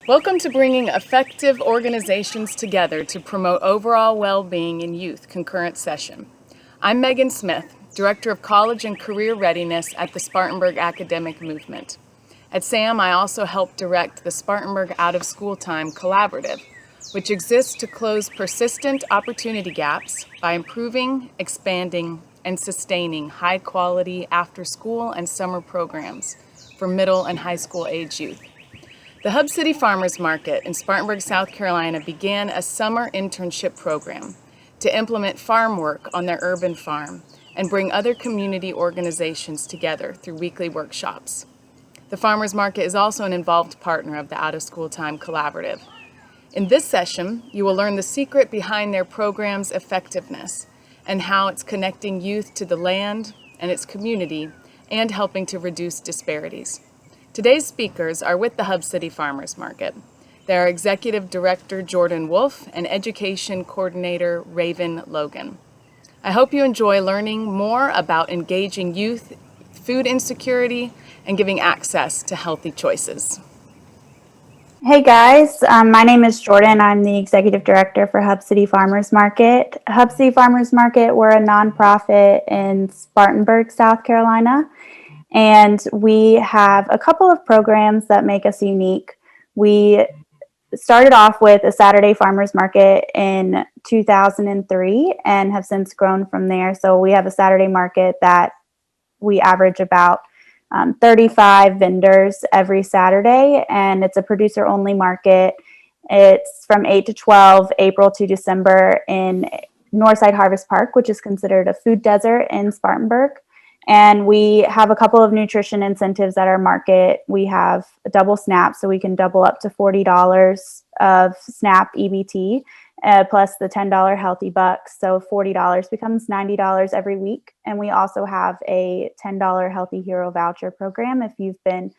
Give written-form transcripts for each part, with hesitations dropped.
Welcome to bringing effective organizations together to promote overall well-being in youth concurrent session. I'm Megan Smith, Director of College and Career Readiness at the Spartanburg Academic Movement. At SAM, I also help direct the Spartanburg Out of School Time Collaborative, which exists to close persistent opportunity gaps by improving, expanding, and sustaining high-quality after-school and summer programs for middle and high school age youth. The Hub City Farmers Market in Spartanburg, South Carolina began a summer internship program to implement farm work on their urban farm and bring other community organizations together through weekly workshops. The Farmers Market is also an involved partner of the Out of School Time Collaborative. In this session, you will learn the secret behind their program's effectiveness and how it's connecting youth to the land and its community and helping to reduce disparities. Today's speakers are with the Hub City Farmers Market. They are Executive Director Jordan Wolfe and Education Coordinator Raven Logan. I hope you enjoy learning more about engaging youth, food insecurity, and giving access to healthy choices. Hey guys, my name is Jordan. I'm the Executive Director for Hub City Farmers Market. Hub City Farmers Market, we're a nonprofit in Spartanburg, South Carolina. And we have a couple of programs that make us unique. We started off with a Saturday farmers market in 2003 and have since grown from there. So we have a Saturday market that we average about 35 vendors every Saturday, and it's a producer-only market. It's from 8 to 12, April to December in Northside Harvest Park, which is considered a food desert in Spartanburg. And we have a couple of nutrition incentives at our market. We have a double SNAP, so we can double up to $40 of SNAP EBT, plus the $10 Healthy Bucks. So $40 becomes $90 every week. And we also have a $10 Healthy Hero voucher program if you've been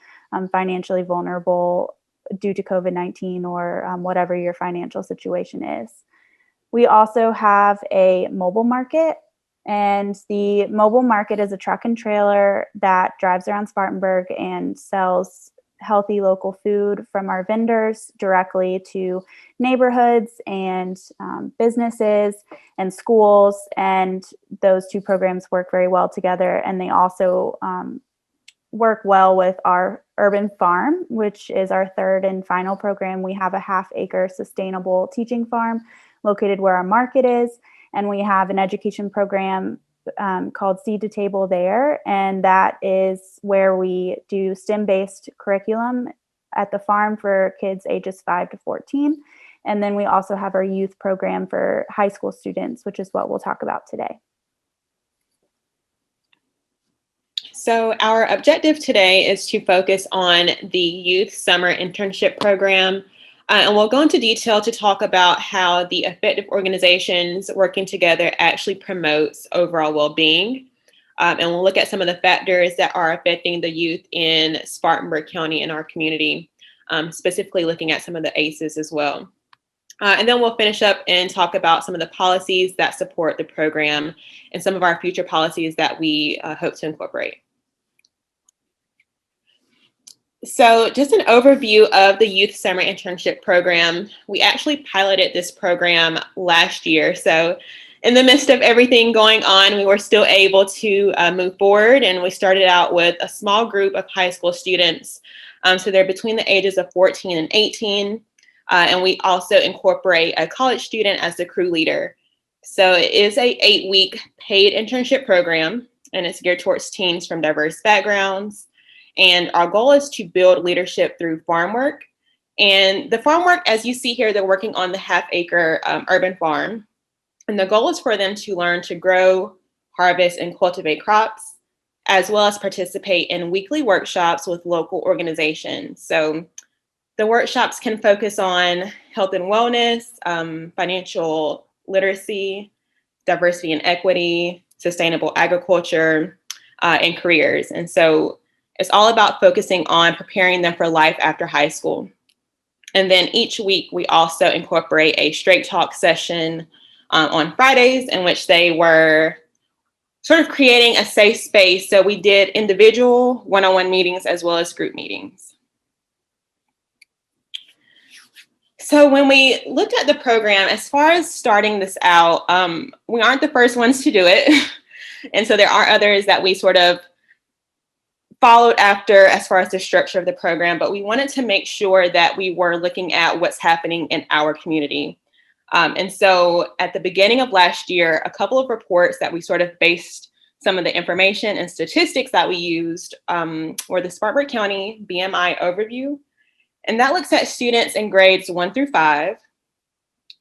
financially vulnerable due to COVID-19 or whatever your financial situation is. We also have a mobile market. And the mobile market is a truck and trailer that drives around Spartanburg and sells healthy local food from our vendors directly to neighborhoods and businesses and schools. And those two programs work very well together. And they also work well with our urban farm, which is our third and final program. We have a half-acre sustainable teaching farm located where our market is. And we have an education program called Seed to Table there. And that is where we do STEM-based curriculum at the farm for kids ages 5 to 14. And then we also have our youth program for high school students, which is what we'll talk about today. So our objective today is to focus on the Youth Summer Internship Program. And we'll go into detail to talk about how the effective organizations working together actually promotes overall well-being. And we'll look at some of the factors that are affecting the youth in Spartanburg County and our community, specifically looking at some of the ACEs as well. And then we'll finish up and talk about some of the policies that support the program and some of our future policies that we hope to incorporate. So just an overview of the Youth Summer Internship Program. We actually piloted this program last year. So in the midst of everything going on, we were still able to move forward. And we started out with a small group of high school students. So they're between the ages of 14 and 18. And we also incorporate a college student as the crew leader. So it is a 8-week paid internship program, and it's geared towards teens from diverse backgrounds. And our goal is to build leadership through farm work. And the farm work, as you see here, they're working on the half-acre urban farm. And the goal is for them to learn to grow, harvest, and cultivate crops, as well as participate in weekly workshops with local organizations. So the workshops can focus on health and wellness, financial literacy, diversity and equity, sustainable agriculture, and careers. And so it's all about focusing on preparing them for life after high school. And then each week, we also incorporate a straight talk session on Fridays in which they were sort of creating a safe space. So we did individual one-on-one meetings as well as group meetings. So when we looked at the program, as far as starting this out, we aren't the first ones to do it. And so there are others that we sort of followed after as far as the structure of the program, but we wanted to make sure that we were looking at what's happening in our community. And so at the beginning of last year, a couple of reports that we sort of based some of the information and statistics that we used were the Spartanburg County BMI overview. And that looks at students in grades 1 through 5,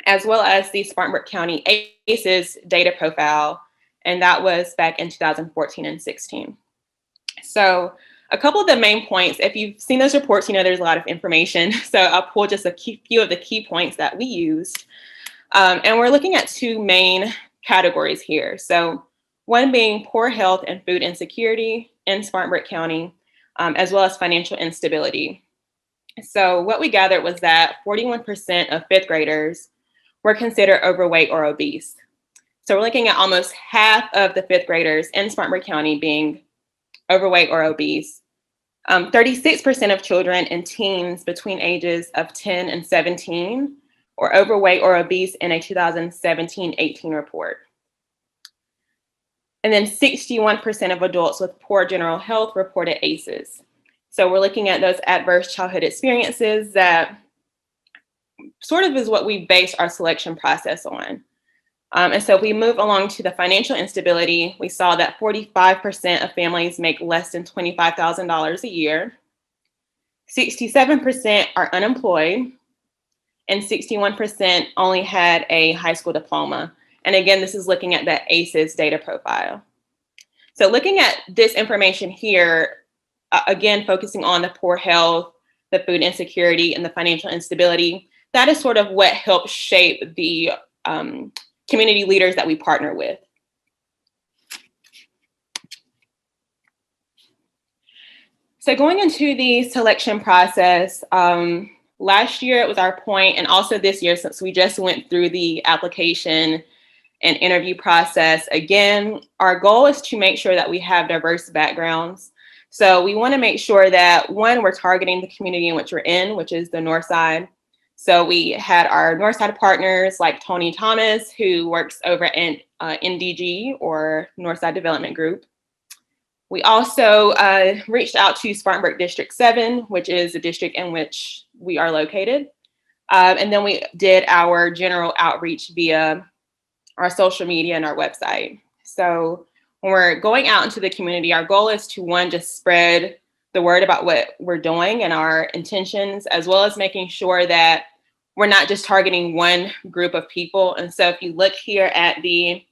as well as the Spartanburg County ACEs data profile. And that was back in 2014 and 16. So a couple of the main points, if you've seen those reports, you know there's a lot of information. So I'll pull just a few of the key points that we used. And we're looking at two main categories here. So one being poor health and food insecurity in Spartanburg County, as well as financial instability. So what we gathered was that 41% of fifth graders were considered overweight or obese. So we're looking at almost half of the fifth graders in Spartanburg County being overweight or obese. 36% of children and teens between ages of 10 and 17 were overweight or obese in a 2017-18 report. And then 61% of adults with poor general health reported ACEs. So we're looking at those adverse childhood experiences that sort of is what we base our selection process on. And so if we move along to the financial instability, we saw that 45% of families make less than $25,000 a year. 67% are unemployed, and 61% only had a high school diploma. And again, this is looking at that ACEs data profile. So looking at this information here, again, focusing on the poor health, the food insecurity, and the financial instability, that is sort of what helped shape the community leaders that we partner with. So going into the selection process, last year it was our point, and also this year, since we just went through the application and interview process, again, our goal is to make sure that we have diverse backgrounds. So we want to make sure that, one, we're targeting the community in which we're in, which is the North Side. So we had our North Side partners like Tony Thomas, who works over in NDG, or North Side Development Group. We also reached out to Spartanburg District 7, which is the district in which we are located. And then we did our general outreach via our social media and our website. So when we're going out into the community, our goal is to, one, just spread the word about what we're doing and our intentions, as well as making sure that we're not just targeting one group of people. And so if you look here at the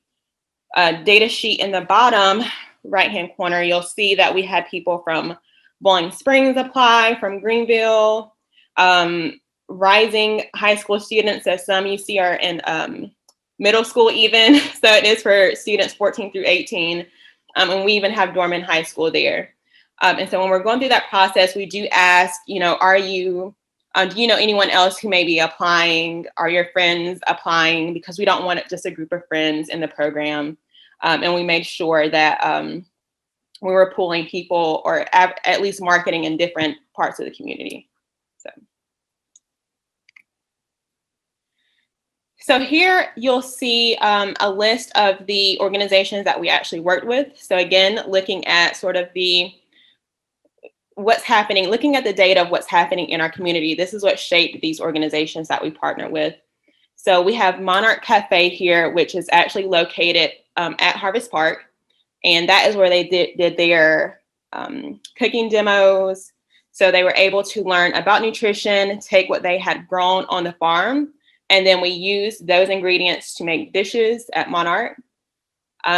data sheet in the bottom right-hand corner, you'll see that we had people from Bowling Springs apply, from Greenville, rising high school students, as some you see are in middle school even. So it is for students 14 through 18. And we even have Dorman High School there. And so when we're going through that process, we do ask, do you know anyone else who may be applying? Are your friends applying? Because we don't want just a group of friends in the program. And we made sure that we were pulling people, or at least marketing in different parts of the community. So here you'll see a list of the organizations that we actually worked with. So again, looking at sort of what's happening, looking at the data of what's happening in our community. This is what shaped these organizations that we partner with. So we have Monarch Cafe here, which is actually located at Harvest Park. And that is where they did their cooking demos. So they were able to learn about nutrition, take what they had grown on the farm, and then we used those ingredients to make dishes at Monarch.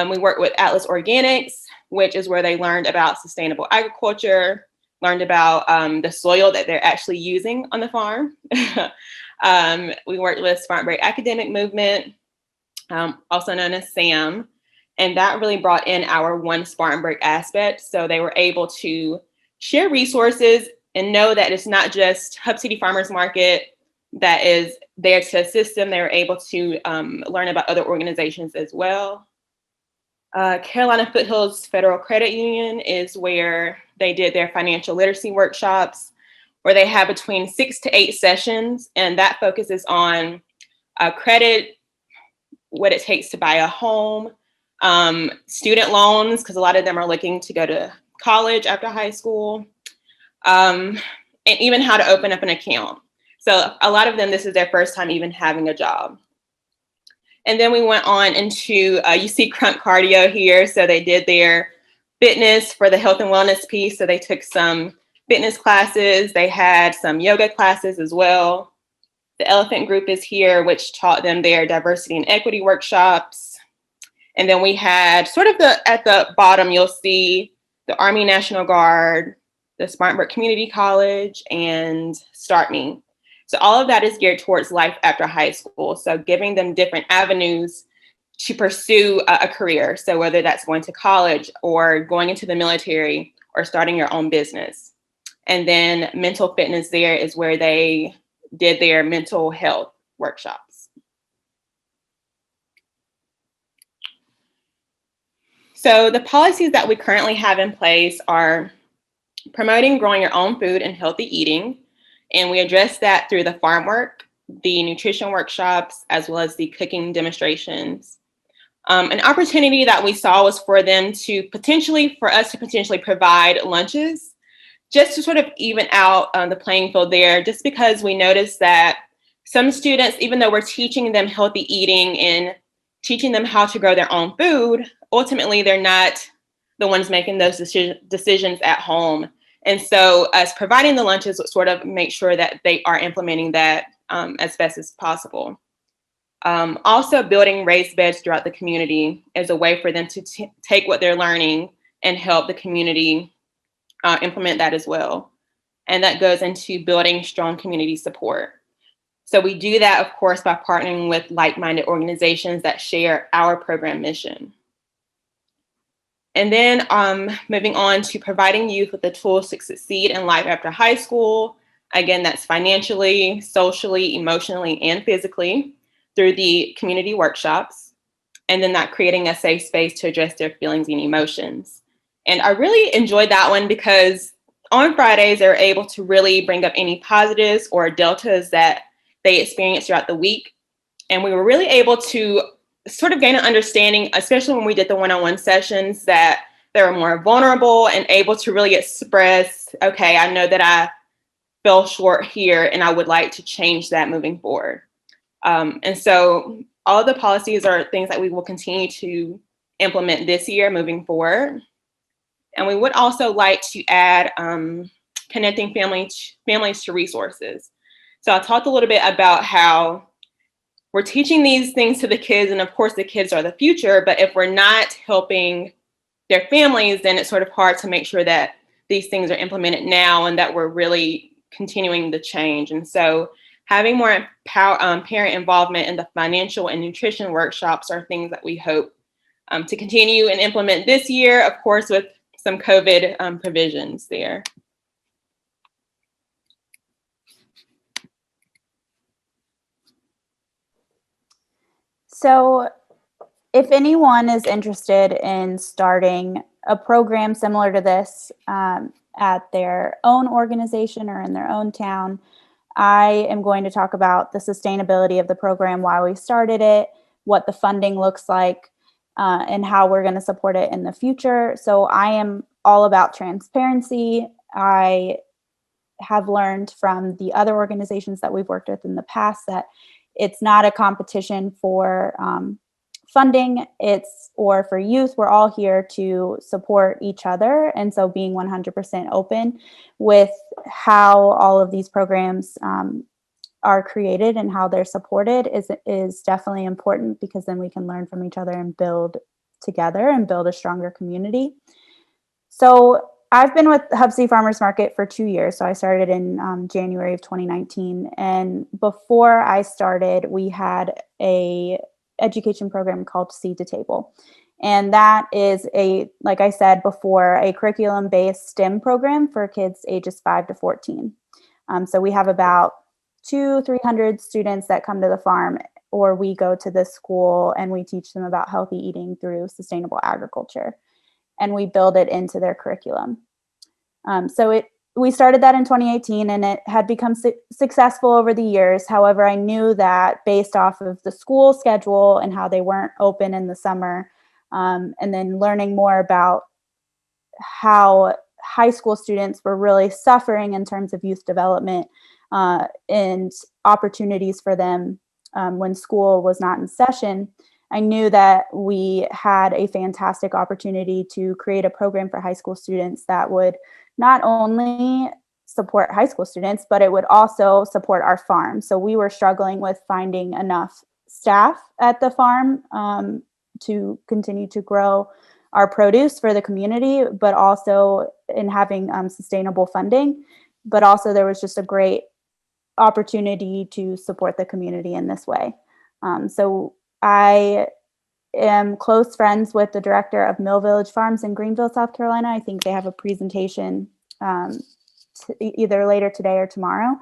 We worked with Atlas Organics, which is where they learned about sustainable agriculture, learned about the soil that they're actually using on the farm. We worked with Spartanburg Academic Movement, also known as SAM, and that really brought in our One Spartanburg aspect. So they were able to share resources and know that it's not just Hub City Farmers Market that is there to assist them. They were able to learn about other organizations as well. Carolina Foothills Federal Credit Union is where they did their financial literacy workshops. where they have between 6 to 8 sessions, and that focuses on credit, what it takes to buy a home, student loans, because a lot of them are looking to go to college after high school, and even how to open up an account. So a lot of them, this is their first time even having a job. And then we went on into, you see Crunk Cardio here. So they did their fitness for the health and wellness piece. So they took some fitness classes. They had some yoga classes as well. The elephant group is here, which taught them their diversity and equity workshops. And then we had sort of at the bottom, you'll see the Army National Guard, the Spartanburg Community College, and Start Me. So all of that is geared towards life after high school. So giving them different avenues to pursue a career. So whether that's going to college or going into the military or starting your own business. And then mental fitness there is where they did their mental health workshops. So the policies that we currently have in place are promoting growing your own food and healthy eating. And we address that through the farm work, the nutrition workshops, as well as the cooking demonstrations. An opportunity that we saw was for us to potentially provide lunches, just to sort of even out the playing field there, just because we noticed that some students, even though we're teaching them healthy eating and teaching them how to grow their own food, ultimately they're not the ones making those decisions at home. And so us providing the lunches would sort of make sure that they are implementing that as best as possible. Also building raised beds throughout the community is a way for them to take what they're learning and help the community implement that as well. And that goes into building strong community support. So we do that, of course, by partnering with like-minded organizations that share our program mission. And then moving on to providing youth with the tools to succeed in life after high school. Again, that's financially, socially, emotionally, and physically through the community workshops. And then that creating a safe space to address their feelings and emotions. And I really enjoyed that one because on Fridays, they're able to really bring up any positives or deltas that they experienced throughout the week. And we were really able to sort of gain an understanding, especially when we did the one-on-one sessions, that they were more vulnerable and able to really express, okay, I know that I fell short here and I would like to change that moving forward. And so all of the policies are things that we will continue to implement this year moving forward. And we would also like to add connecting families to resources. So I talked a little bit about how we're teaching these things to the kids, and of course the kids are the future, but if we're not helping their families, then it's sort of hard to make sure that these things are implemented now and that we're really continuing the change. And so having more parent involvement in the financial and nutrition workshops are things that we hope to continue and implement this year, of course, with some COVID provisions there. So if anyone is interested in starting a program similar to this at their own organization or in their own town, I am going to talk about the sustainability of the program, why we started it, what the funding looks like, and how we're going to support it in the future. So I am all about transparency. I have learned from the other organizations that we've worked with in the past that it's not a competition for funding, or for youth. We're all here to support each other. And so being 100% open with how all of these programs are created and how they're supported is definitely important, because then we can learn from each other and build together and build a stronger community. So I've been with Hub City Farmers Market for 2 years. So I started in January of 2019. And before I started, we had a education program called Seed to Table. And that is like I said before, a curriculum-based STEM program for kids ages 5 to 14. So we have about 200-300 students that come to the farm, or we go to the school and we teach them about healthy eating through sustainable agriculture. And we build it into their curriculum. So we started that in 2018, and it had become successful over the years. However, I knew that based off of the school schedule and how they weren't open in the summer, and then learning more about how high school students were really suffering in terms of youth development and opportunities for them when school was not in session, I knew that we had a fantastic opportunity to create a program for high school students that would not only support high school students, but it would also support our farm. So we were struggling with finding enough staff at the farm to continue to grow our produce for the community, but also in having sustainable funding. But also there was just a great opportunity to support the community in this way. So I am close friends with the director of Mill Village Farms in Greenville, South Carolina. I think they have a presentation either later today or tomorrow.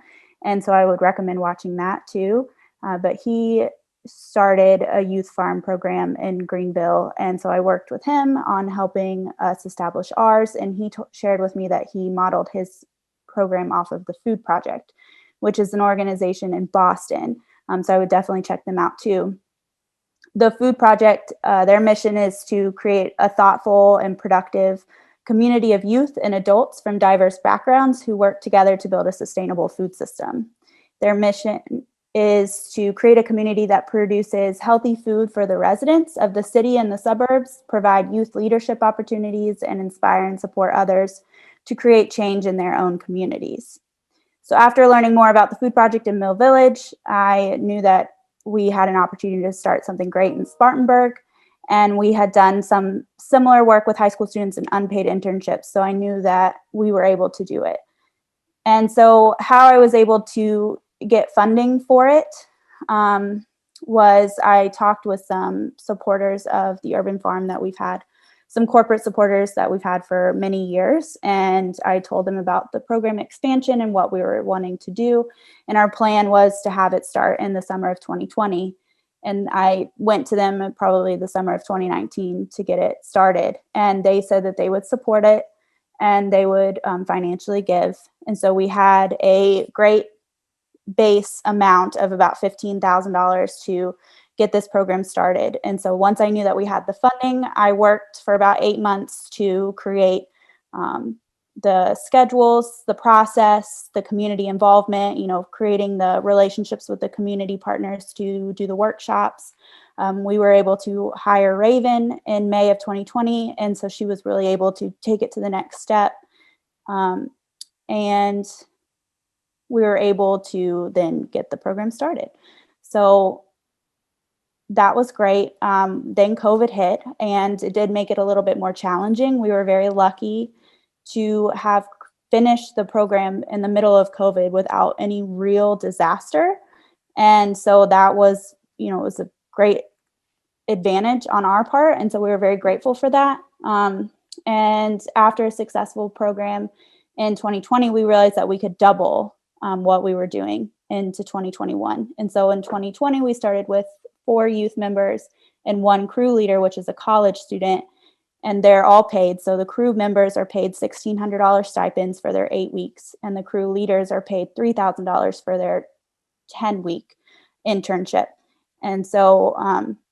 And so I would recommend watching that too. But he started a youth farm program in Greenville. And so I worked with him on helping us establish ours. And he shared with me that he modeled his program off of the Food Project, which is an organization in Boston. So I would definitely check them out too. The Food Project, their mission is to create a thoughtful and productive community of youth and adults from diverse backgrounds who work together to build a sustainable food system. Their mission is to create a community that produces healthy food for the residents of the city and the suburbs, provide youth leadership opportunities, and inspire and support others to create change in their own communities. So after learning more about the Food Project in Mill Village, I knew that we had an opportunity to start something great in Spartanburg. And we had done some similar work with high school students in unpaid internships. So I knew that we were able to do it. And so how I was able to get funding for it was I talked with some supporters of the urban farm that we've had, some corporate supporters that we've had for many years. And I told them about the program expansion and what we were wanting to do. And our plan was to have it start in the summer of 2020. And I went to them probably the summer of 2019 to get it started. And they said that they would support it and they would financially give. And so we had a great base amount of about $15,000 to get this program started. And so once I knew that we had the funding, I worked for about 8 months to create the schedules, the process, the community involvement, creating the relationships with the community partners to do the workshops. We were able to hire Raven in May of 2020. And so she was really able to take it to the next step. And we were able to then get the program started. So that was great. Then COVID hit and it did make it a little bit more challenging. We were very lucky to have finished the program in the middle of COVID without any real disaster. And so that was, it was a great advantage on our part. And so we were very grateful for that. And after a successful program in 2020, we realized that we could double what we were doing into 2021. And so in 2020, we started with 4 youth members and 1 crew leader, which is a college student, and they're all paid. So the crew members are paid $1,600 stipends for their 8 weeks, and the crew leaders are paid $3,000 for their 10-week internship. And so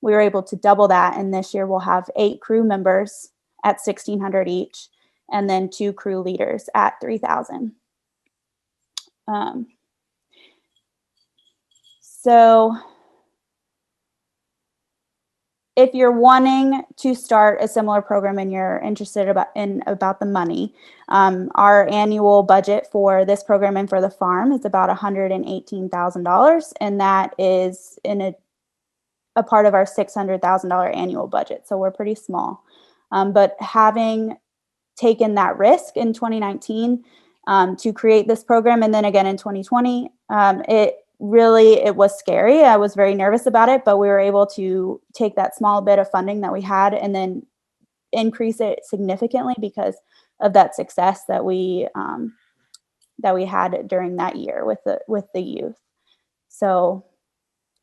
we were able to double that. And this year we'll have 8 crew members at $1,600 each, and then 2 crew leaders at $3,000. So if you're wanting to start a similar program and you're interested about the money, our annual budget for this program and for the farm is about $118,000, and that is in a part of our $600,000 annual budget. So we're pretty small, but having taken that risk in 2019 to create this program, and then again in 2020, it was scary. I was very nervous about it, but we were able to take that small bit of funding that we had and then increase it significantly because of that success that we had during that year with the youth. So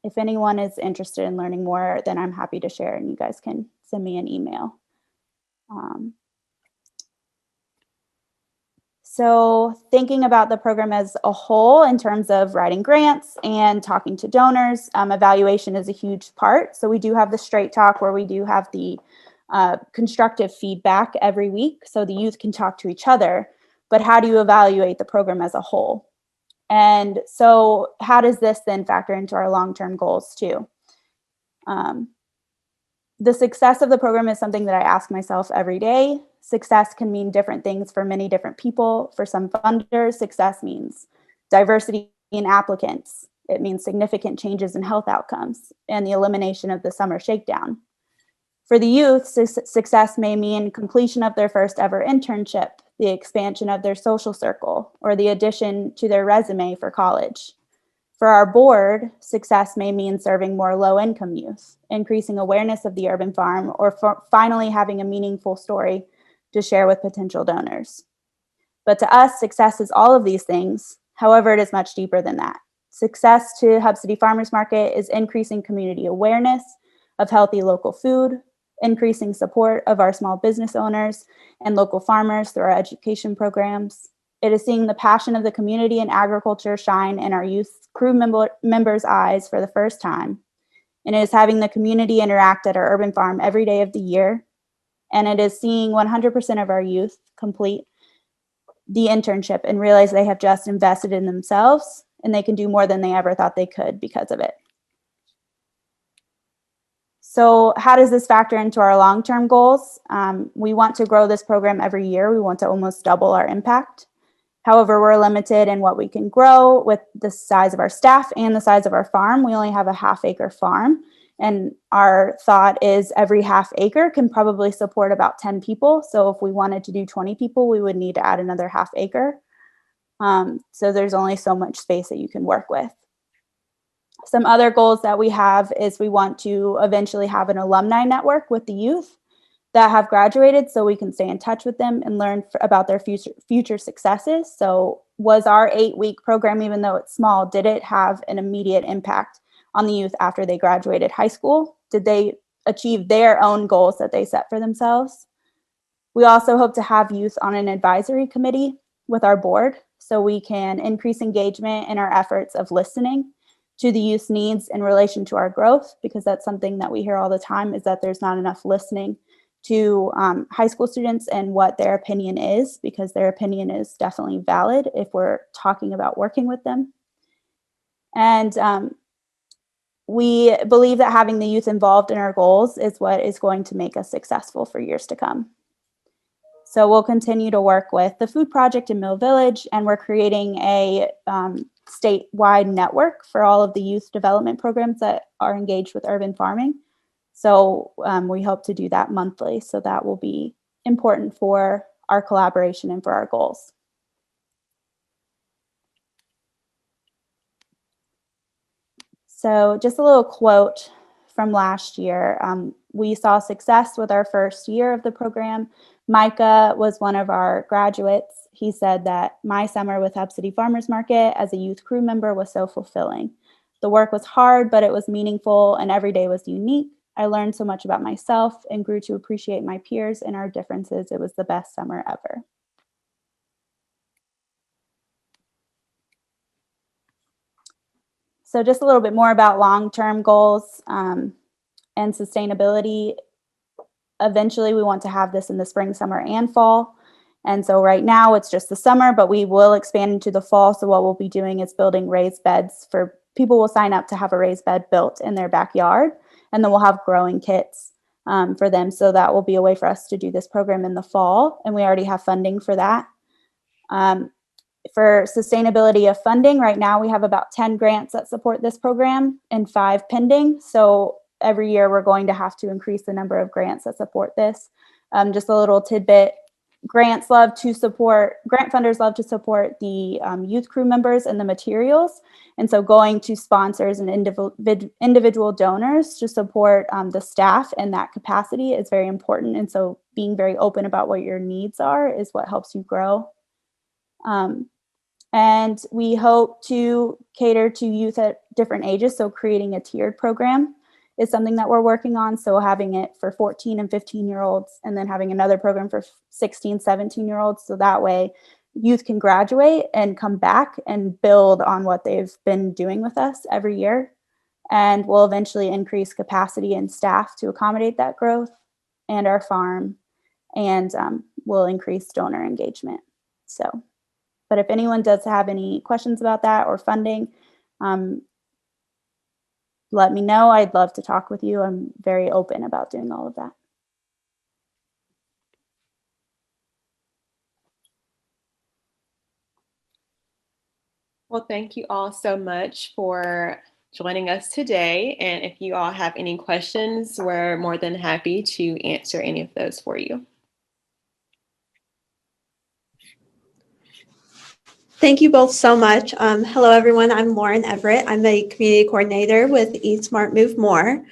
if anyone is interested in learning more, then I'm happy to share, and you guys can send me an email. So thinking about the program as a whole in terms of writing grants and talking to donors, evaluation is a huge part. So we do have the straight talk where we do have the constructive feedback every week so the youth can talk to each other. But how do you evaluate the program as a whole? And so how does this then factor into our long-term goals too? The success of the program is something that I ask myself every day. Success can mean different things for many different people. For some funders, success means diversity in applicants. It means significant changes in health outcomes and the elimination of the summer shakedown. For the youth, success may mean completion of their first ever internship, the expansion of their social circle, or the addition to their resume for college. For our board, success may mean serving more low-income youth, increasing awareness of the urban farm, or finally having a meaningful story to share with potential donors. But to us, success is all of these things. However, it is much deeper than that. Success to Hub City Farmers Market is increasing community awareness of healthy local food, increasing support of our small business owners and local farmers through our education programs. It is seeing the passion of the community in agriculture shine in our youth crew members' eyes for the first time. And it is having the community interact at our urban farm every day of the year. And it is seeing 100% of our youth complete the internship and realize they have just invested in themselves and they can do more than they ever thought they could because of it. So how does this factor into our long-term goals? We want to grow this program every year. We want to almost double our impact. However, we're limited in what we can grow with the size of our staff and the size of our farm. We only have a half-acre farm, and our thought is every half acre can probably support about 10 people. So if we wanted to do 20 people, we would need to add another half acre. So there's only so much space that you can work with. Some other goals that we have is we want to eventually have an alumni network with the youth that have graduated so we can stay in touch with them and learn about their future successes. So was our 8-week program, even though it's small, did it have an immediate impact on the youth after they graduated high school? Did they achieve their own goals that they set for themselves? We also hope to have youth on an advisory committee with our board so we can increase engagement in our efforts of listening to the youth's needs in relation to our growth, because that's something that we hear all the time is that there's not enough listening to high school students and what their opinion is, because their opinion is definitely valid if we're talking about working with them. And we believe that having the youth involved in our goals is what is going to make us successful for years to come. So we'll continue to work with the Food Project in Mill Village, and we're creating a statewide network for all of the youth development programs that are engaged with urban farming. So we hope to do that monthly. So that will be important for our collaboration and for our goals. So just a little quote from last year. We saw success with our first year of the program. Micah was one of our graduates. He said that my summer with Hub City Farmers Market as a youth crew member was so fulfilling. The work was hard, but it was meaningful and every day was unique. I learned so much about myself and grew to appreciate my peers and our differences. It was the best summer ever. So just a little bit more about long-term goals and sustainability. Eventually, we want to have this in the spring, summer, and fall. And so right now it's just the summer, but we will expand into the fall. So what we'll be doing is building raised beds for people will sign up to have a raised bed built in their backyard. And then we'll have growing kits for them. So that will be a way for us to do this program in the fall. And we already have funding for that. For sustainability of funding, right now we have about 10 grants that support this program and 5 pending. So every year we're going to have to increase the number of grants that support this. Just a little tidbit, grant funders love to support the youth crew members and the materials. And so going to sponsors and individual donors to support the staff and that capacity is very important. And so being very open about what your needs are is what helps you grow. And we hope to cater to youth at different ages. So creating a tiered program is something that we're working on. So having it for 14 and 15-year-olds and then having another program for 16, 17-year-olds. So that way youth can graduate and come back and build on what they've been doing with us every year. And we'll eventually increase capacity and staff to accommodate that growth and our farm, and we'll increase donor engagement. So, but if anyone does have any questions about that or funding, let me know. I'd love to talk with you. I'm very open about doing all of that. Well, thank you all so much for joining us today. And if you all have any questions, we're more than happy to answer any of those for you. Thank you both so much. Hello, everyone. I'm Lauren Everett. I'm a community coordinator with Eat Smart Move More.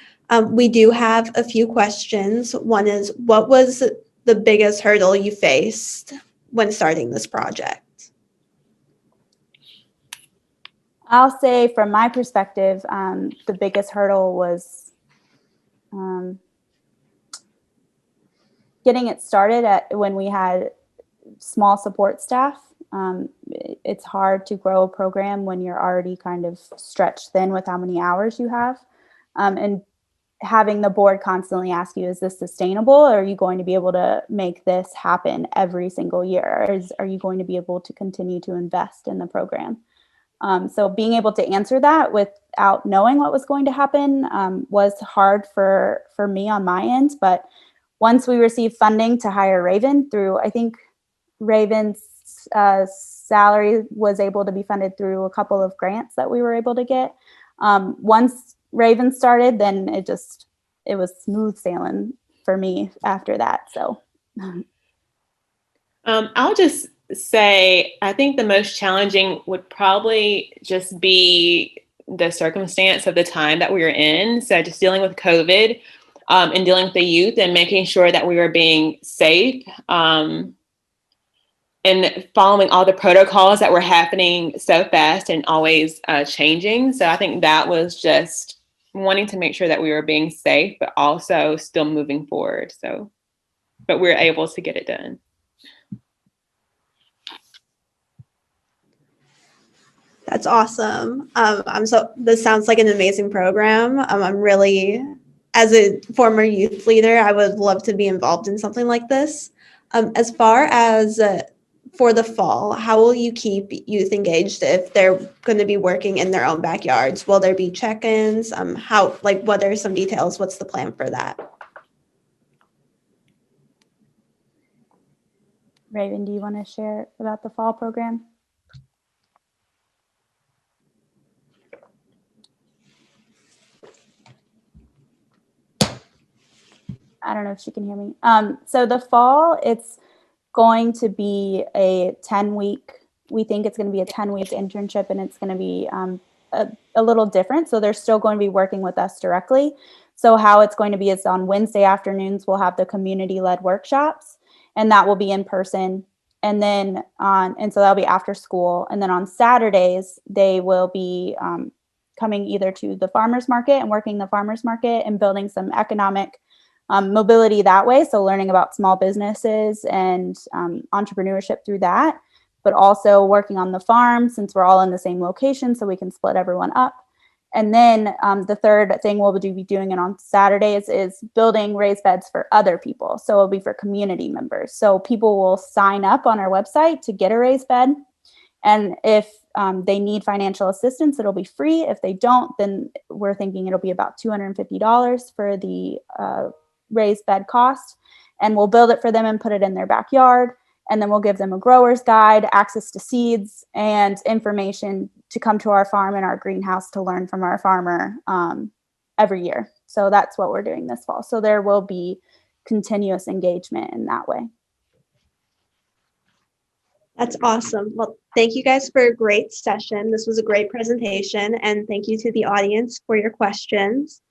We do have a few questions. One is, what was the biggest hurdle you faced when starting this project? I'll say from my perspective, the biggest hurdle was getting it started when we had small support staff. It's hard to grow a program when you're already kind of stretched thin with how many hours you have. And having the board constantly ask you, is this sustainable? Or are you going to be able to make this happen every single year? Or are you going to be able to continue to invest in the program? So being able to answer that without knowing what was going to happen was hard for me on my end. But once we received funding to hire Raven through, I think Raven's salary was able to be funded through a couple of grants that we were able to get. Once Raven started, then it was smooth sailing for me after that. So I'll just say, I think the most challenging would probably just be the circumstance of the time that we were in. So just dealing with COVID and dealing with the youth and making sure that we were being safe and following all the protocols that were happening so fast and always changing. So I think that was just wanting to make sure that we were being safe, but also still moving forward. So, but we were able to get it done. That's awesome. This sounds like an amazing program. I'm really, as a former youth leader, I would love to be involved in something like this. As far as for the fall, how will you keep youth engaged if they're going to be working in their own backyards? Will there be check-ins? What are some details? What's the plan for that? Raven, do you want to share about the fall program? I don't know if she can hear me. So the fall, it's going to be a 10-week, we think it's going to be a 10-week internship, and it's going to be a little different. So they're still going to be working with us directly. So how it's going to be is on Wednesday afternoons, we'll have the community-led workshops, and that will be in person. And then so that'll be after school. And then on Saturdays, they will be coming either to the farmers market and working the farmers market and building some economic mobility that way. So learning about small businesses and entrepreneurship through that, but also working on the farm since we're all in the same location so we can split everyone up. And then the third thing we'll be doing it on Saturdays is building raised beds for other people. So it'll be for community members. So people will sign up on our website to get a raised bed. And if they need financial assistance, it'll be free. If they don't, then we're thinking it'll be about $250 for the raised bed cost, and we'll build it for them and put it in their backyard. And then we'll give them a grower's guide, access to seeds, and information to come to our farm and our greenhouse to learn from our farmer every year. So that's what we're doing this fall. So there will be continuous engagement in that way. That's awesome. Well, thank you guys for a great session. This was a great presentation, and thank you to the audience for your questions.